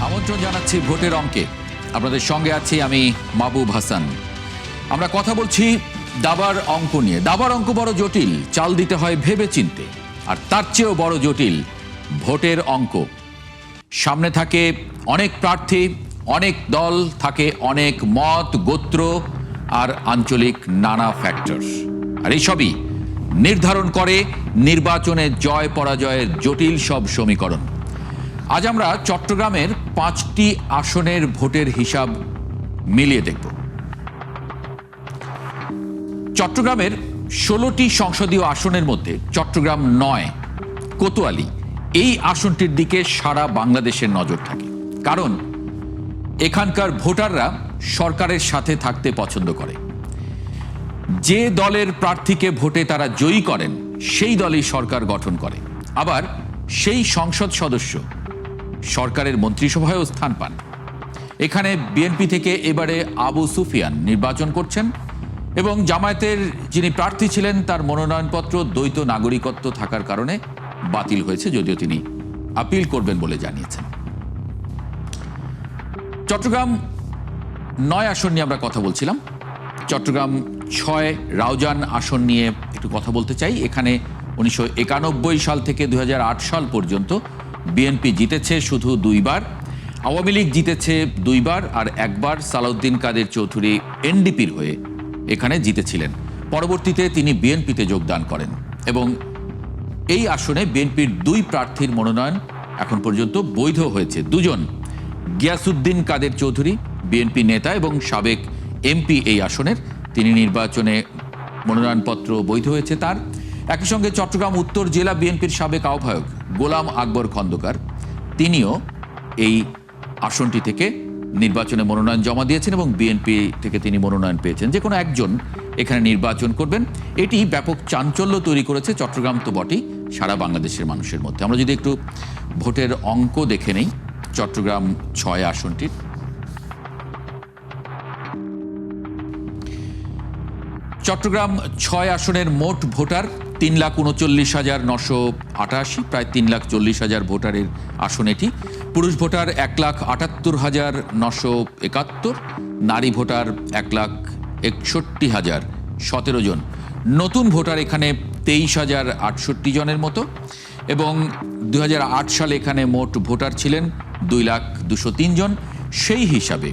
আমন্ত্রণ জানাচ্ছি ভোটের অঙ্কে। আপনাদের সঙ্গে আছি আমি মাহবুব হাসান। আমরা কথা বলছি দাবার অঙ্ক নিয়ে। দাবার অঙ্ক বড় জটিল, চাল দিতে হয় ভেবে চিনতে। আর তার চেয়েও বড় জটিল ভোটের অঙ্ক। সামনে থাকে অনেক প্রার্থী, অনেক দল, থাকে অনেক মত, গোত্র আর আঞ্চলিক নানা ফ্যাক্টর। আর এইসবই নির্ধারণ করে নির্বাচনে জয় পরাজয়ের জটিল সব সমীকরণ। আজ আমরা চট্টগ্রামের 5টি আসনের ভোটের হিসাব মিলিয়ে দেখব। চট্টগ্রামের 16টি সংসদীয় আসনের মধ্যে চট্টগ্রাম 9 কোতোয়ালি, এই আসনটির দিকে সারা বাংলাদেশের নজর থাকে। কারণ এখানকার ভোটাররা সরকারের সাথে থাকতে পছন্দ করে। যে দলের প্রার্থীকে ভোটে তারা জয়ী করেন সেই দলই সরকার গঠন করে। আবার সেই সংসদ সদস্য সরকারের মন্ত্রিসভায়ও স্থান পান। এখানে বিএনপি থেকে এবারে আবু সুফিয়ান নির্বাচন করছেন এবং জামায়াতের যিনি প্রার্থী ছিলেন তার মনোনয়নপত্র দ্বৈত নাগরিকত্ব থাকার কারণে বাতিল হয়েছে, যদিও তিনি আপিল করবেন বলে জানিয়েছেন। চট্টগ্রাম 9 আসন নিয়ে আমরা কথা বলছিলাম। চট্টগ্রাম 6 রাউজান আসন নিয়ে একটু কথা বলতে চাই। এখানে 1991 সাল থেকে 2008 সাল পর্যন্ত বিএনপি জিতেছে শুধু 2 বার, আওয়ামী লীগ জিতেছে 2 বার, আর একবার সালাউদ্দিন কাদের চৌধুরী এনডিপির হয়ে এখানে জিতেছিলেন। পরবর্তীতে তিনি বিএনপিতে যোগদান করেন এবং এই আসনে বিএনপির 2 প্রার্থীর মনোনয়ন এখন পর্যন্ত বৈধ হয়েছে। 2 জন, গিয়াসউদ্দিন কাদের চৌধুরী বিএনপি নেতা এবং সাবেক এমপি এই আসনের, তিনি নির্বাচনে মনোনয়নপত্র বৈধ হয়েছে তার। একই সঙ্গে চট্টগ্রাম উত্তর জেলা বিএনপির সাবেক আহ্বায়ক গোলাম আকবর খন্দকার, তিনিও এই আসনটি থেকে নির্বাচনে মনোনয়ন জমা দিয়েছেন এবং বিএনপি থেকে তিনি মনোনয়ন পেয়েছেন। যে কোনো একজন এখানে নির্বাচন করবেন। এটি ব্যাপক চাঞ্চল্য তৈরি করেছে চট্টগ্রাম তো বটেই, সারা বাংলাদেশের মানুষের মধ্যে। আমরা যদি একটু ভোটের অঙ্ক দেখে নেই চট্টগ্রাম 6 আসনটির। চট্টগ্রাম 6 আসনের মোট ভোটার 3,39,988, প্রায় 3,40,000 ভোটারের আসন এটি। পুরুষ ভোটার 1,78,971, নারী ভোটার 1,61,017 জন। নতুন ভোটার এখানে 23,068 জনের মতো এবং 2008 সালে এখানে মোট ভোটার ছিলেন 2,02,03 জন। সেই হিসাবে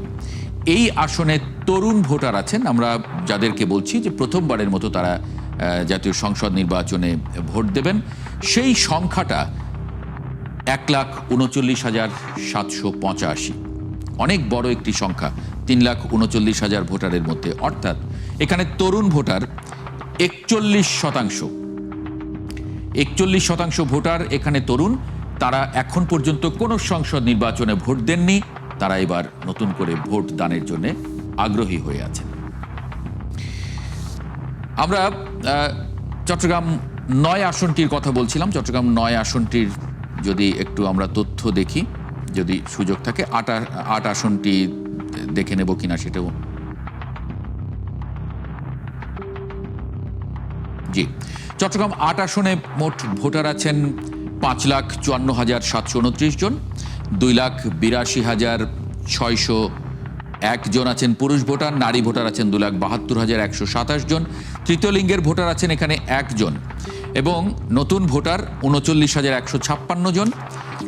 এই আসনে তরুণ ভোটার আছেন, আমরা যাদেরকে বলছি যে প্রথমবারের মতো তারা জাতীয় সংসদ নির্বাচনে ভোট দেবেন, সেই সংখ্যাটা 1,39,785। অনেক বড় একটি সংখ্যা 3,39,000 ভোটারের মধ্যে। অর্থাৎ এখানে তরুণ ভোটার 41% ভোটার এখানে তরুণ। তারা এখন পর্যন্ত কোনো সংসদ নির্বাচনে ভোট দেননি, তারা এবার নতুন করে ভোট দানের জন্য আগ্রহী হয়ে আছেন। আমরা চট্টগ্রাম 9 আসনটির কথা বলছিলাম। চট্টগ্রাম 9 আসনটির যদি একটু আমরা তথ্য দেখি, যদি সুযোগ থাকে, 8 আসনটি দেখে নেব কিনা সেটাও। জি, চট্টগ্রাম 8 আসনে মোট ভোটার আছেন 5,54,729 জন। 2,82,601 জন আছেন পুরুষ ভোটার। নারী ভোটার আছেন 2,72,127 জন। তৃতীয় লিঙ্গের ভোটার আছেন এখানে 1 জন এবং নতুন ভোটার 39,156 জন।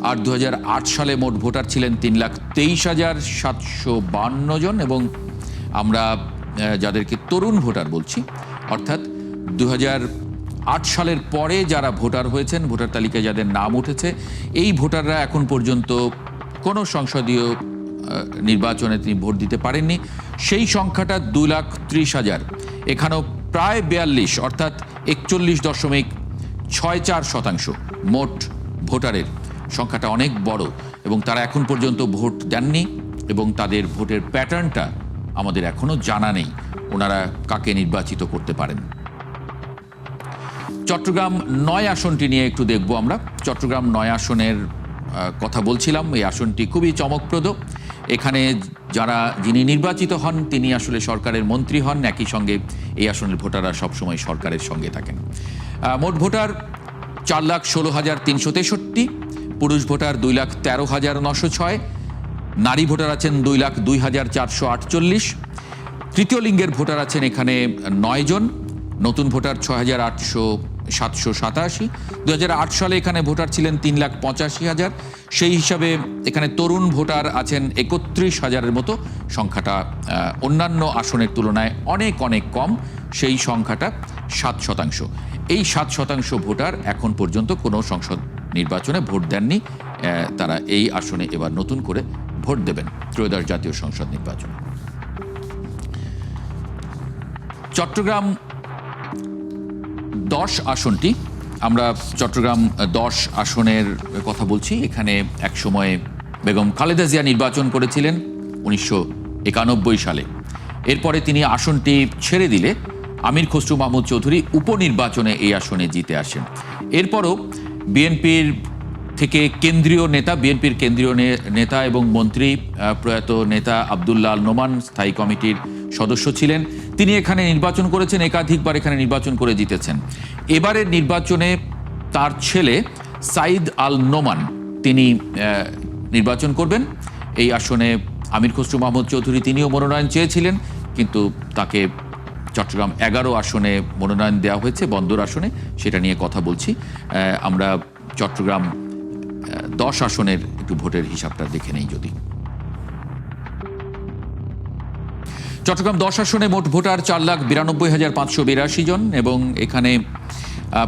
আর 2008 সালে মোট ভোটার ছিলেন 3,23,752 জন এবং আমরা যাদেরকে তরুণ ভোটার বলছি, অর্থাৎ 2008 সালের পরে যারা ভোটার হয়েছেন, ভোটার তালিকায় যাদের নাম উঠেছে, এই ভোটাররা এখন পর্যন্ত কোনো সংসদীয় নির্বাচনে তিনি ভোট দিতে পারেননি। সেই সংখ্যাটা 2,30,000। এখানেও প্রায় 42 অর্থাৎ 41.64% মোট ভোটারের সংখ্যাটা অনেক বড় এবং তারা এখন পর্যন্ত ভোট দেননি এবং তাদের ভোটের প্যাটার্নটা আমাদের এখনো জানা নেই, ওনারা কাকে নির্বাচিত করতে পারেন। চট্টগ্রাম 9 আসনটি নিয়ে একটু দেখব আমরা। চট্টগ্রাম 9 আসনের কথা বলছিলাম। এই আসনটি খুবই চমকপ্রদ। এখানে যিনি নির্বাচিত হন তিনি আসলে সরকারের মন্ত্রী হন, একই সঙ্গে এই আসনের ভোটাররা সবসময় সরকারের সঙ্গে থাকেন। মোট ভোটার 4,16,363, পুরুষ ভোটার 2,13,906, নারী ভোটার আছেন 2,02,448। তৃতীয় লিঙ্গের ভোটার আছেন এখানে 9 জন, নতুন ভোটার 6,787। 2008 সালে এখানে ভোটার ছিলেন 3,85,000। সেই হিসাবে এখানে তরুণ ভোটার আছেন 31,000-এর মতো। সংখ্যাটা অন্যান্য আসনের তুলনায় অনেক অনেক কম, সেই সংখ্যাটা 7%। এই 7% ভোটার এখন পর্যন্ত কোনো সংসদ নির্বাচনে ভোট দেননি। তারা এই আসনে এবার নতুন করে ভোট দেবেন ত্রয়োদশ জাতীয় সংসদ নির্বাচনে। চট্টগ্রাম 10 আসনটি, আমরা চট্টগ্রাম 10 আসনের কথা বলছি। এখানে এক সময়ে বেগম খালেদা জিয়া নির্বাচন করেছিলেন 1991 সালে। এরপরে তিনি আসনটি ছেড়ে দিলে আমির খসরু মাহমুদ চৌধুরী উপনির্বাচনে এই আসনে জিতে আসেন। এরপরও বিএনপির থেকে বিএনপির কেন্দ্রীয় নেতা এবং মন্ত্রী প্রয়াত নেতা আব্দুল্লাহ আল নোমান স্থায়ী কমিটির সদস্য ছিলেন। তিনি এখানে নির্বাচন করেছেন, একাধিকবার এখানে নির্বাচন করে জিতেছেন। এবারের নির্বাচনে তার ছেলে সাইদ আল নোমান তিনি নির্বাচন করবেন এই আসনে। আমির খসরু মাহমুদ চৌধুরী তিনিও মনোনয়ন চেয়েছিলেন, কিন্তু তাকে চট্টগ্রাম 11 আসনে মনোনয়ন দেওয়া হয়েছে, বন্দর আসনে। সেটা নিয়ে কথা বলছি। আমরা চট্টগ্রাম 10 আসনের একটু ভোটের হিসাবটা দেখে নেই যদি। চট্টগ্রাম 10 আসনে মোট ভোটার 4,92,582 জন এবং এখানে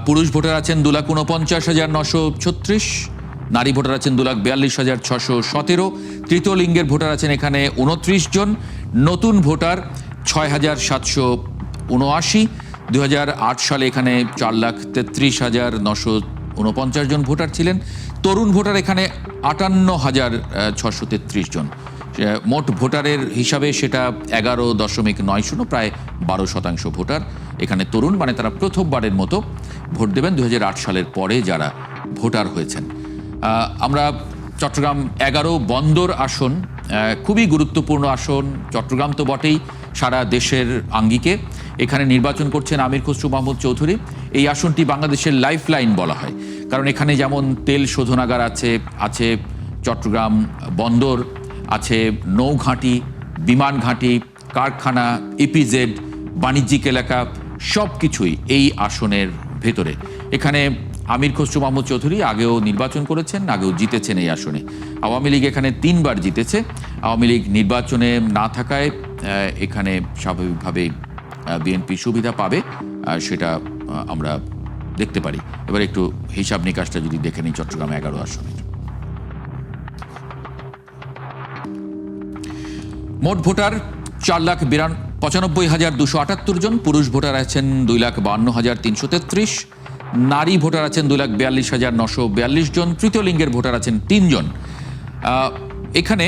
পুরুষ ভোটার আছেন 2,49,936, নারী ভোটার আছেন 2,42,617। তৃতীয় লিঙ্গের ভোটার আছেন এখানে 29 জন, নতুন ভোটার 6,779। 2008 সালে এখানে 4,33,949 জন ভোটার ছিলেন। তরুণ ভোটার এখানে 58,633 জন। মোট ভোটারের হিসাবে সেটা 11.90, প্রায় 12% ভোটার এখানে তরুণ, মানে তারা প্রথমবারের মতো ভোট দেবেন 2008 সালের পরে যারা ভোটার হয়েছেন। আমরা চট্টগ্রাম 11 বন্দর আসন, খুবই গুরুত্বপূর্ণ আসন। চট্টগ্রাম তো বটেই, সারা দেশের আঙ্গিকে এখানে নির্বাচন করছেন আমির খসরু মাহমুদ চৌধুরী। এই আসনটি বাংলাদেশের লাইফ লাইন বলা হয়, কারণ এখানে যেমন তেল শোধনাগার আছে চট্টগ্রাম বন্দর, আছে নৌঘাঁটি, বিমান ঘাঁটি, কারখানা, ইপিজেড, বাণিজ্যিক এলাকা, সব কিছুই এই আসনের ভেতরে। এখানে আমির খসরু মাহমুদ চৌধুরী আগেও নির্বাচন করেছেন, আগেও জিতেছেন এই আসনে। আওয়ামী লীগ এখানে 3 বার জিতেছে। আওয়ামী লীগ নির্বাচনে না থাকায় এখানে স্বাভাবিকভাবেই বিএনপি সুবিধা পাবে, সেটা আমরা দেখতে পারি। এবার একটু হিসাব নিকাশটা যদি দেখে নিই চট্টগ্রাম 11 আসনের। মোট ভোটার 4,95,278 জন, পুরুষ ভোটার আছেন 2,52,333, নারী ভোটার আছেন 2,42,942 জন, তৃতীয় লিঙ্গের ভোটার আছেন 3 জন। এখানে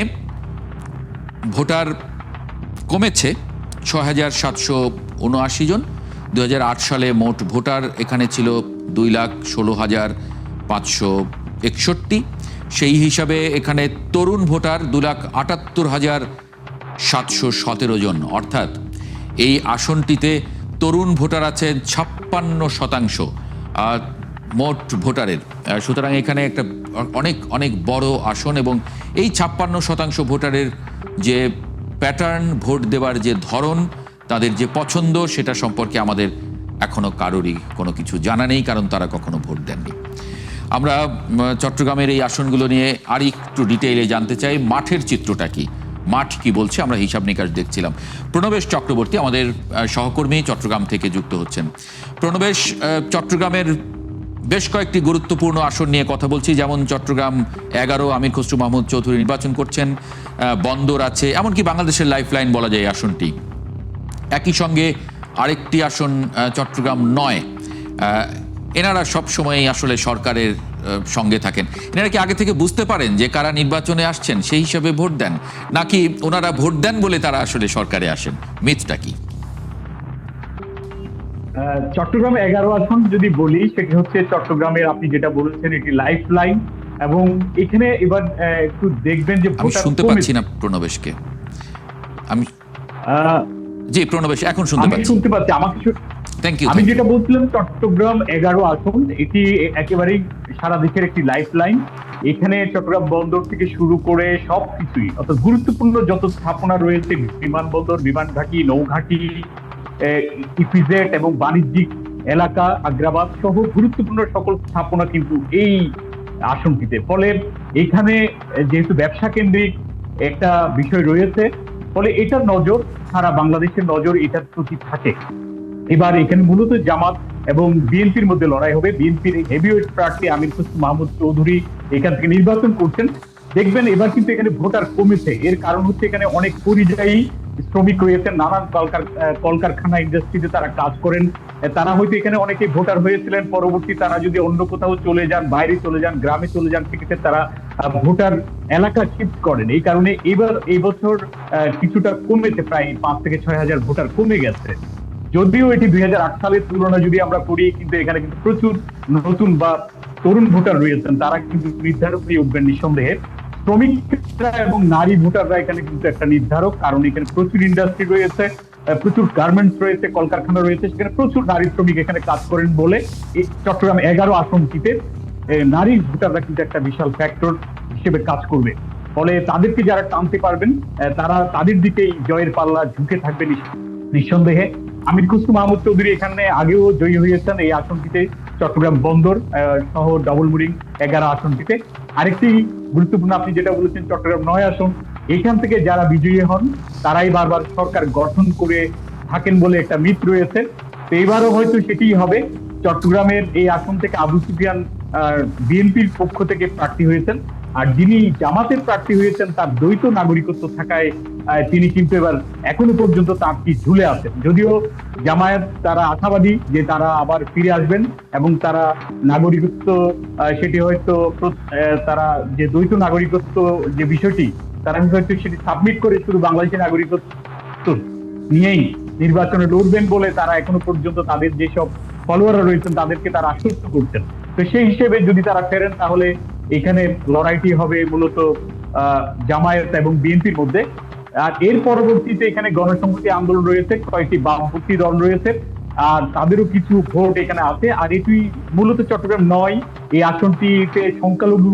ভোটার কমেছে 6,779 জন। 2008 সালে মোট ভোটার এখানে ছিল 2,16,561। সেই হিসাবে এখানে তরুণ ভোটার 2,78,717 জন, অর্থাৎ এই আসনটিতে তরুণ ভোটার আছেন 56% মোট ভোটারের। সুতরাং এখানে একটা অনেক অনেক বড় আসন, এবং এই 56% ভোটারের যে প্যাটার্ন, ভোট দেওয়ার যে ধরন, তাদের যে পছন্দ, সেটা সম্পর্কে আমাদের এখনো কারোরই কোনো কিছু জানা নেই, কারণ তারা কখনো ভোট দেননি। আমরা চট্টগ্রামের এই আসনগুলো নিয়ে আর একটু ডিটেইলে জানতে চাই। মাঠের চিত্রটা কি, মাঠ কি বলছে, আমরা হিসাব নিকাশ দেখছিলাম। প্রণবেশ চক্রবর্তী আমাদের সহকর্মী চট্টগ্রাম থেকে যুক্ত হচ্ছেন। প্রণবেশ, চট্টগ্রামের বেশ কয়েকটি গুরুত্বপূর্ণ আসন নিয়ে কথা বলছি, যেমন চট্টগ্রাম 11 আমির খসরু মাহমুদ চৌধুরী নির্বাচন করছেন, বন্দর আছে, এমনকি বাংলাদেশের লাইফলাইন বলা যায় আসনটি। একই সঙ্গে আরেকটি আসন চট্টগ্রাম 9, এনারা সব সময় আসলে সরকারের সঙ্গে থাকেন। এনারা কি আগে থেকে বুঝতে পারেন যে কারা নির্বাচনে আসছেন, সেই হিসাবে ভোট দেন, নাকি ওনারা ভোট দেন বলে তারা আসলে সরকারে আসেন? মিথটা কি? চট্টগ্রাম 11 আসন যদি বলি, সেটি হচ্ছে চট্টগ্রামের, আপনি যেটা বলেছেন, এটি লাইফ লাইন। এবং এখানে এবার একটু দেখবেন যে আমি শুনতে পাচ্ছি না প্রণবেশকে। জি প্রণবেশ, এখন শুনতে পাচ্ছি। আমাকে থ্যাংক ইউ। আমি যেটা বলছিলাম, চট্টগ্রাম 11 আসন, এটি একেবারেই সারা দেশের একটি লাইফ লাইন। এখানে চট্টগ্রাম বন্দর থেকে শুরু করে সবকিছুই, অর্থাৎ গুরুত্বপূর্ণ যত স্থাপনা রয়েছে, বিমানবন্দর, বিমান ঘাঁটি, নৌঘাঁটি, ইপিজেড এবং বাণিজ্যিক এলাকা, আগ্রাবাদ সহ গুরুত্বপূর্ণ সকল স্থাপনা কিন্তু এই আসনটিতে। ফলে এখানে যেহেতু ব্যবসা কেন্দ্রিক একটা বিষয় রয়েছে, ফলে এটার নজর, সারা বাংলাদেশের নজর এটার প্রতি থাকে। এবার এখানে মূলত জামাত এবং বিএনপির মধ্যে লড়াই হবে। বিএনপির হেভিওয়েট প্রার্থী আমির খসরু মাহমুদ চৌধুরী এখান থেকে নির্বাচন করছেন। দেখবেন এবার কিন্তু এখানে ভোটার কমেছে। এর কারণ হচ্ছে এখানে অনেক পরিযায়ী শ্রমিক রয়েছেন, নানান কলকারখানা, ইন্ডাস্ট্রিতে তারা কাজ করেন। তারা হয়তো এখানে অনেকে ভোটার হয়েছিলেন, পরবর্তী তারা যদি অন্য কোথাও চলে যান, বাইরে চলে যান, গ্রামে চলে যান, সেক্ষেত্রে তারা ভোটার এলাকা শিফট করেন। এই কারণে এবার এই বছর কিছুটা কমেছে, প্রায় 5 থেকে 6 হাজার ভোটার কমে গেছে। যদিও এটি 2008 সালের তুলনা যদি আমরা করি, কিন্তু এখানে কিন্তু প্রচুর নতুন বা তরুণ ভোটার রয়েছেন, তারা কিন্তু নির্ধারক হয়ে উঠবেন নিঃসন্দেহে। শ্রমিকরা এবং নারী ভোটাররা এখানে কিন্তু একটা নির্ধারক, কারণ এখানে প্রচুর ইন্ডাস্ট্রি রয়েছে, প্রচুর গার্মেন্টস রয়েছে, কলকারখানা রয়েছে, সেখানে প্রচুর নারী শ্রমিক এখানে কাজ করেন বলে এই চট্টগ্রাম 11 আসনটিতে নারী ভোটাররা কিন্তু একটা বিশাল ফ্যাক্টর হিসেবে কাজ করবে। ফলে তাদেরকে যারা টানতে পারবেন, তারা তাদের দিকেই জয়ের পাল্লা ঝুঁকে থাকবে নিঃসন্দেহে। আমির খসরু মাহমুদ চৌধুরী এখানে আগেও জয়ী হয়েছেন এই আসনটিতে, চট্টগ্রাম বন্দর সহ ডবল মুরিং 11 আসনটিতে। আরেকটি গুরুত্বপূর্ণ আপনি যেটা বলেছেন, চট্টগ্রাম 9 আসন, এখান থেকে যারা বিজয়ী হন তারাই বারবার সরকার গঠন করে থাকেন বলে একটা মিথ রয়েছে। তো এবারও হয়তো সেটিই হবে। চট্টগ্রামের এই আসন থেকে আবু সুফিয়ান বিএনপির পক্ষ থেকে প্রার্থী হয়েছেন, আর যিনি জামাতের প্রার্থী হয়েছেন তার দ্বৈত নাগরিকত্ব থাকায় তিনি কিন্তু এবার এখনো পর্যন্ত তার কি ঝুলে আছেন। যদিও জামায়াত তারা আশাবাদী যে তারা আবার ফিরে আসবেন এবং তারা নাগরিকত্ব সেটি হয়তো তারা যে দ্বৈত নাগরিকত্ব যে বিষয়টি, তারা হয়তো সেটি সাবমিট করে শুধু বাংলাদেশের নাগরিকত্ব নিয়েই নির্বাচনে লড়বেন বলে তারা এখনো পর্যন্ত তাদের যেসব ফলোয়াররা রয়েছেন তাদেরকে তারা আশ্বস্ত করছেন। তো সেই হিসেবে যদি তারা ফেরেন, তাহলে এখানে লড়াইটি হবে মূলত জামায়াত এবং বিএনপির মধ্যে। আর এর পরবর্তীতে এখানে গণসংহতি আন্দোলন রয়েছে, কয়েকটি বামপন্থী দল রয়েছে, আর তাদেরও কিছু ভোট এখানে আছে। আর এটি মূলত চট্টগ্রাম 9 এই আসনটিতে সংখ্যালঘু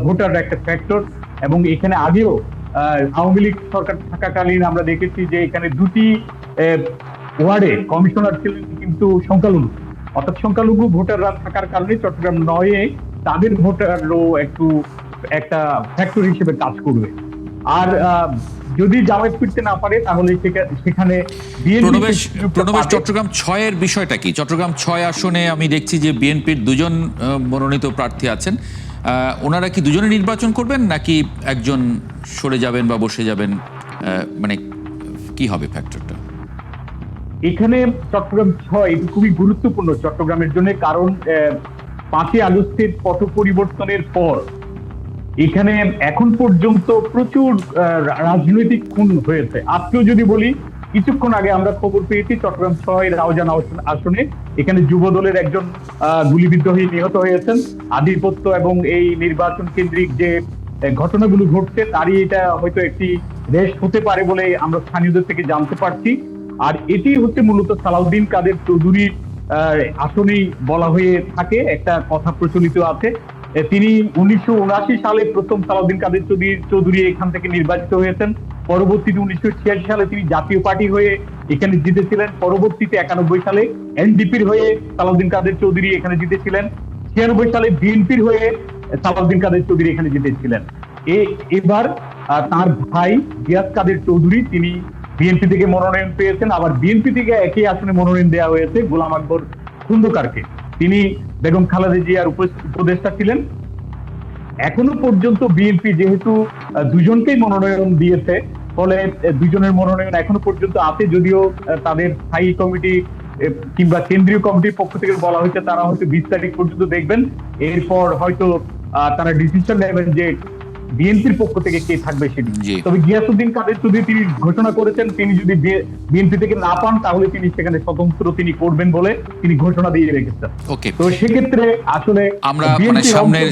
ভোটার একটা ফ্যাক্টর, এবং এখানে আগেও আওয়ামী লীগ সরকার থাকাকালীন আমরা দেখেছি যে এখানে দুটি ওয়ার্ডে কমিশনার ছিলেন কিন্তু সংখ্যালঘু, অর্থাৎ সংখ্যালঘু ভোটাররা থাকার কারণে চট্টগ্রাম 9 তাদের ভোটারও একটু একটা ফ্যাক্টর হিসেবে কাজ করবে। আর যদি জামায়াত ফিরতে না পারে, তাহলে সেখানে প্রণবেশ, চট্টগ্রাম 6 এর বিষয়টা কি? চট্টগ্রাম 6 আসনে আমি দেখছি যে বিএনপির 2 জন মনোনীত প্রার্থী আছেন। ওনারা কি দুজনে নির্বাচন করবেন নাকি একজন সরে যাবেন বা বসে যাবেন? মানে কি হবে ফ্যাক্টরটা? এখানে চট্টগ্রাম 6 খুবই গুরুত্বপূর্ণ চট্টগ্রামের জন্য, কারণ 5ই আগস্টের পট পরিবর্তনের পর এখানে এখন পর্যন্ত প্রচুর রাজনৈতিক খুন হয়েছে। আজকেও যদি বলি, কিছুক্ষণ আগে আমরা খবর পেয়েছি চট্টগ্রাম 6 রাউজান আসনে এখানে যুব দলের একজন গুলিবিদ্ধ হয়ে নিহত হয়েছেন। আধিপত্য এবং এই নির্বাচন কেন্দ্রিক যে ঘটনাগুলো ঘটছে, তারই এটা হয়তো একটি রেশ হতে পারে বলে আমরা স্থানীয়দের থেকে জানতে পারছি। আর এটি হচ্ছে মূলত সালাউদ্দিন কাদের চৌধুরীর আসনেই বলা হয়ে থাকে, একটা কথা প্রচলিত আছে। তিনি 1979 সালে প্রথম সালাউদ্দিন কাদের চৌধুরী এখান থেকে নির্বাচিত হয়েছেন। পরবর্তীতে 1986 সালে তিনি জাতীয় পার্টি হয়ে এখানে জিতেছিলেন। পরবর্তীতে 91 সালে এনডিপির হয়ে সালাউদ্দিন কাদের চৌধুরী এখানে জিতেছিলেন। 96 সালে বিএনপির হয়ে সালাউদ্দিন কাদের চৌধুরী এখানে জিতেছিলেন। এবার তার ভাই গিয়াস কাদের চৌধুরী তিনি বিএনপি থেকে মনোনয়ন পেয়েছেন, আবার বিএনপি থেকে একই আসনে মনোনয়ন দেওয়া হয়েছে গোলাম আকবর খন্দকারকে। তিনি বেগম খালেদা জিয়ার উপদেষ্টা ছিলেন। এখনো পর্যন্ত বিএনপি যেহেতু দুজনকেই মনোনয়ন দিয়েছে, ফলে দুজনের মনোনয়ন এখনো পর্যন্ত আছে। যদিও তাদের স্থায়ী কমিটি কিংবা কেন্দ্রীয় কমিটির পক্ষ থেকে বলা হয়েছে তারা হয়তো 20 তারিখ পর্যন্ত দেখবেন, এরপর হয়তো তারা ডিসিশন নেবেন যে বিএনপির পক্ষ থেকে কে থাকবে সেটি। তবে গিয়াসউদ্দিন কাদের চৌধুরী তিনি ঘোষণা করেছেন তিনি যদি বিএনপি থেকে না পান, তাহলে তিনি সেখানে স্বতন্ত্র তিনি করবেন বলে তিনি ঘোষণা দিয়ে রেখেছেন। তো সেক্ষেত্রে আসলে আমরা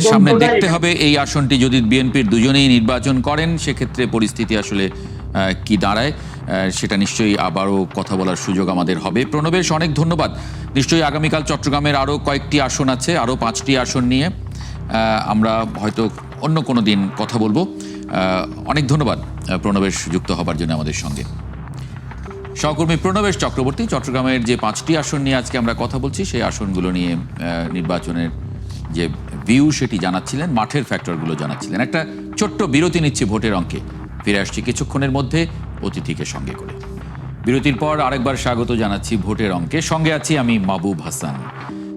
সামনে দেখতে হবে এই আসনটি যদি বিএনপির দুজনেই নির্বাচন করেন, সেক্ষেত্রে পরিস্থিতি আসলে কি দাঁড়ায়, সেটা নিশ্চয়ই আবারও কথা বলার সুযোগ আমাদের হবে। প্রণবেশ, অনেক ধন্যবাদ। নিশ্চয়ই আগামীকাল চট্টগ্রামের আরো কয়েকটি আসন আছে, আরো 5টি আসন নিয়ে আমরা হয়তো অন্য কোনো দিন কথা বলবো। অনেক ধন্যবাদ প্রণবেশ যুক্ত হবার জন্য আমাদের সঙ্গে। সহকর্মী প্রণবেশ চক্রবর্তী চট্টগ্রামের যে 5টি আসন নিয়ে আজকে আমরা কথা বলছি সেই আসনগুলো নিয়ে নির্বাচনের যে ভিউ সেটি জানাচ্ছিলেন, মাঠের ফ্যাক্টরগুলো জানাচ্ছিলেন। একটা ছোট্ট বিরতি নিচ্ছি ভোটের অঙ্কে, ফিরে আসছি কিছুক্ষণের মধ্যে অতিথিকে সঙ্গে করে। বিরতির পর আরেকবার স্বাগত জানাচ্ছি ভোটের অঙ্কে, সঙ্গে আছি আমি মাহবুব হাসান।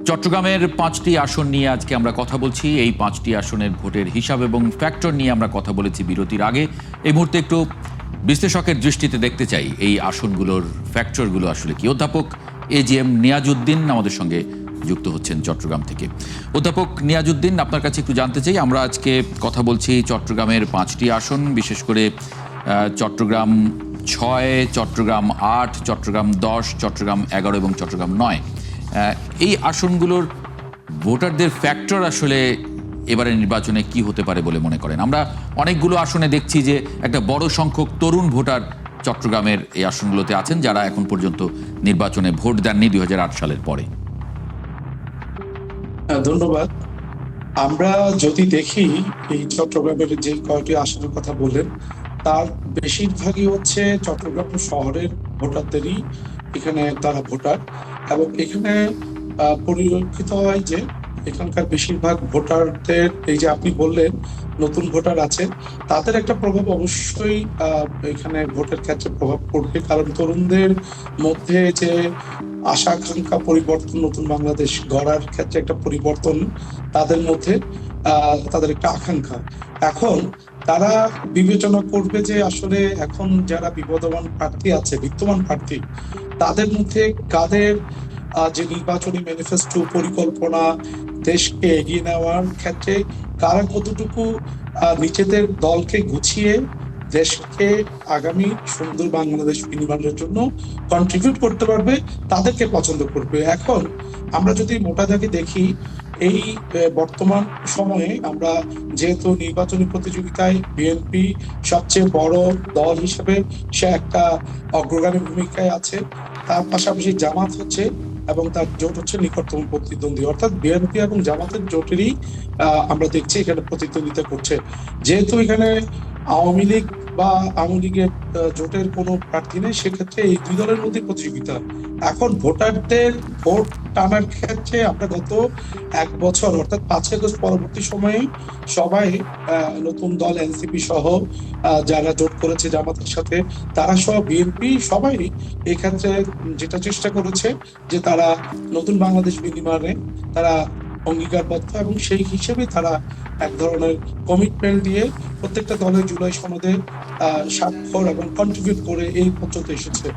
চট্টগ্রামের 5টি আসন নিয়ে আজকে আমরা কথা বলছি। এই 5টি আসনের ভোটের হিসাব এবং ফ্যাক্টর নিয়ে আমরা কথা বলেছি বিরতির আগে। এই মুহূর্তে একটু বিশ্লেষকের দৃষ্টিতে দেখতে চাই এই আসনগুলোর ফ্যাক্টরগুলো আসলে কি। অধ্যাপক এজিএম নিয়াজউদ্দিন আমাদের সঙ্গে যুক্ত হচ্ছেন চট্টগ্রাম থেকে। অধ্যাপক নিয়াজউদ্দিন, আপনার কাছে একটু জানতে চাই, আমরা আজকে কথা বলছি চট্টগ্রামের 5টি আসন, বিশেষ করে চট্টগ্রাম 6, চট্টগ্রাম 8, চট্টগ্রাম 10, চট্টগ্রাম 11 এবং চট্টগ্রাম 9। এই আসনগুলোর ভোটারদের ফ্যাক্টর আসলে এবারে নির্বাচনে কি হতে পারে বলে মনে করেন? আমরা অনেকগুলো আসনে দেখছি যে একটা বড় সংখ্যক তরুণ ভোটার চট্টগ্রামের এই আসনগুলোতে আছেন, যারা এখন পর্যন্ত নির্বাচনে ভোট দেননি 2008 সালের পরে। ধন্যবাদ। আমরা যদি দেখি এই চট্টগ্রামের যে কয়টি আসনের কথা বললেন, তার বেশিরভাগই হচ্ছে চট্টগ্রাম শহরের ভোটারদেরই এখানে তারা ভোটার, এবং এখানে পরিলক্ষিত হয় যে এখানকার বেশিরভাগ ভোটারদের, এই যে আপনি বললেন নতুন ভোটার আছে, তাদের একটা প্রভাব অবশ্যই এখানে ভোটের ক্ষেত্রে প্রভাব পড়বে। কারণ তরুণদের মধ্যে যে আশা আকাঙ্ক্ষা পরিবর্তন, নতুন বাংলাদেশ গড়ার ক্ষেত্রে একটা পরিবর্তন তাদের মধ্যে, তাদের একটা আকাঙ্ক্ষা। এখন তারা বিবেচনা করবে যে আসলে এখন যারা বিবদমান প্রার্থী আছে, বিদ্যমান প্রার্থী, তাদের মধ্যে কাদের যে নির্বাচনী ম্যানিফেস্টো পরিকল্পনা, দেশকে এগিয়ে নেওয়ার ক্ষেত্রে কারা কতটুকু নিজেদের দলকে গুছিয়ে দেশকে আগামী সুন্দর বাংলাদেশ বিনির্মাণের জন্য কন্ট্রিবিউট করতে পারবে, তাদেরকে পছন্দ করবে। এখন আমরা যদি মোটা দাগে দেখি, এই বর্তমান সময়ে আমরা যেহেতু নির্বাচনী প্রতিযোগিতায় বিএনপি সবচেয়ে বড় দল হিসেবে সে একটা অগ্রগামী ভূমিকায় আছে, তার পাশাপাশি জামাত হচ্ছে এবং তার জোট হচ্ছে নিকটতম প্রতিদ্বন্দ্বী, অর্থাৎ বিএনপি এবং জামাতের জোটেরই আমরা দেখছি এখানে প্রতিদ্বন্দ্বিতা করছে। যেহেতু এখানে আওয়ামী লীগ বা আওয়ামী লীগের জোটের কোনো প্রার্থী নেই, সেক্ষেত্রে এই দুই দলের মধ্যে প্রতিযোগিতা। এখন ভোটারদের ভোট টানার ক্ষেত্রে আমরা গত 1 বছর অর্থাৎ 5 আগস্ট পরবর্তী সময়ে সবাই নতুন দল এনসিপি সহ যারা জোট করেছে জামাতের সাথে, তারা সহ বিএনপি সবাই এই ক্ষেত্রে যেটা চেষ্টা করেছে যে তারা নতুন বাংলাদেশ বিনির্মাণে তারা অঙ্গীকারবদ্ধ, এবং সেই হিসেবে তারা এক ধরনের কমিটমেন্ট দিয়ে প্রত্যেকটা দলের জুলাই সনদে স্বাক্ষর এবং কন্ট্রিবিউট করে এই পর্যন্ত এসেছে।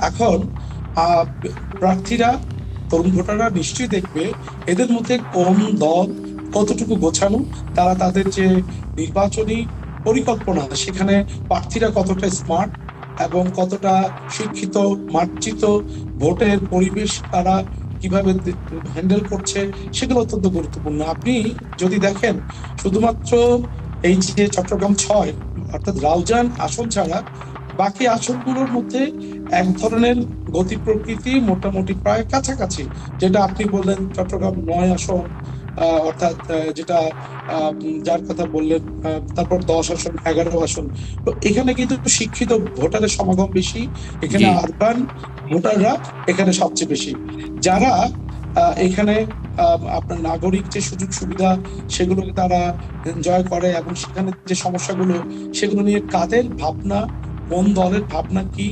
এখন প্রার্থীরা, তরুণ ভোটাররা নিশ্চয়ই দেখবে এদের মধ্যে কোন দল কতটুকু গোছানো, তারা তাদের যে নির্বাচনী পরিকল্পনা, সেখানে প্রার্থীরা কতটা স্মার্ট এবং কতটা শিক্ষিত, মার্জিত, ভোটের পরিবেশ তারা কিভাবে হ্যান্ডেল করছে, সেগুলো অত্যন্ত গুরুত্বপূর্ণ। আপনি যদি দেখেন শুধুমাত্র এই যে চট্টগ্রাম 6 অর্থাৎ রাউজান আসন ছাড়া বাকি আসনগুলোর মধ্যে এক ধরনের গতি প্রকৃতি মোটামুটি প্রায় কাছাকাছি। যেটা আপনি বললেন চট্টগ্রাম 9 আসন, অর্থাৎ যেটা যার কথা বললেন, তারপর 10 আসন, 11 আসন। তো এখানে কিন্তু শিক্ষিত ভোটারের সমাগম বেশি, এখানে আরবান ভোটাররা এখানে সবচেয়ে বেশি। যারা এখানে আপনার নাগরিক যে সুযোগ সুবিধা সেগুলোকে তারা এনজয় করে, এবং সেখানে যে সমস্যাগুলো সেগুলো নিয়ে কাদের ভাবনা, কোন দলের ভাবনা কি,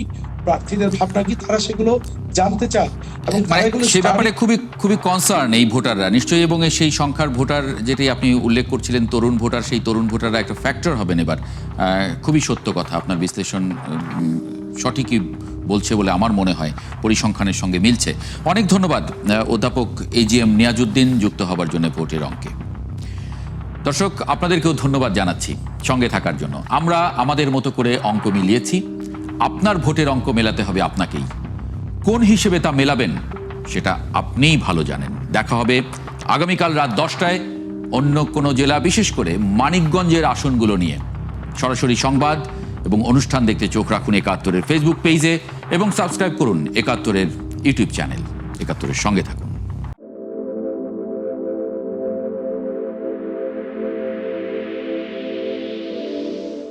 প্রার্থীদের ভাবনা কি, তারা সেগুলো জানতে চায় এবং সে ব্যাপারে খুবই কনসার্ন এই ভোটাররা নিশ্চয়ই। এবং সেই সংখ্যার ভোটার যেটি আপনি উল্লেখ করছিলেন, তরুণ ভোটার, সেই তরুণ ভোটাররা একটা ফ্যাক্টর হবেন এবার। খুবই সত্য কথা, আপনার বিশ্লেষণ সঠিকই বলছে বলে আমার মনে হয়, পরিসংখ্যানের সঙ্গে মিলছে। অনেক ধন্যবাদ অধ্যাপক এজিএম নিয়াজউদ্দিন যুক্ত হবার জন্য ভোটের অঙ্কে। দর্শক, আপনাদেরকেও ধন্যবাদ জানাচ্ছি সঙ্গে থাকার জন্য। আমরা আমাদের মতো করে অঙ্ক মিলিয়েছি, আপনার ভোটের অঙ্ক মেলাতে হবে আপনাকেই। কোন হিসেবে তা মেলাবেন সেটা আপনিই ভালো জানেন। দেখা হবে আগামীকাল রাত 10টায় অন্য কোনো জেলা, বিশেষ করে মানিকগঞ্জের আসনগুলো নিয়ে। সরাসরি সংবাদ এবং অনুষ্ঠান দেখতে চোখ রাখুন 71-এর ফেসবুক পেজে এবং সাবস্ক্রাইব করুন 71-এর ইউটিউব চ্যানেল। 71-এর সঙ্গে থাকুন।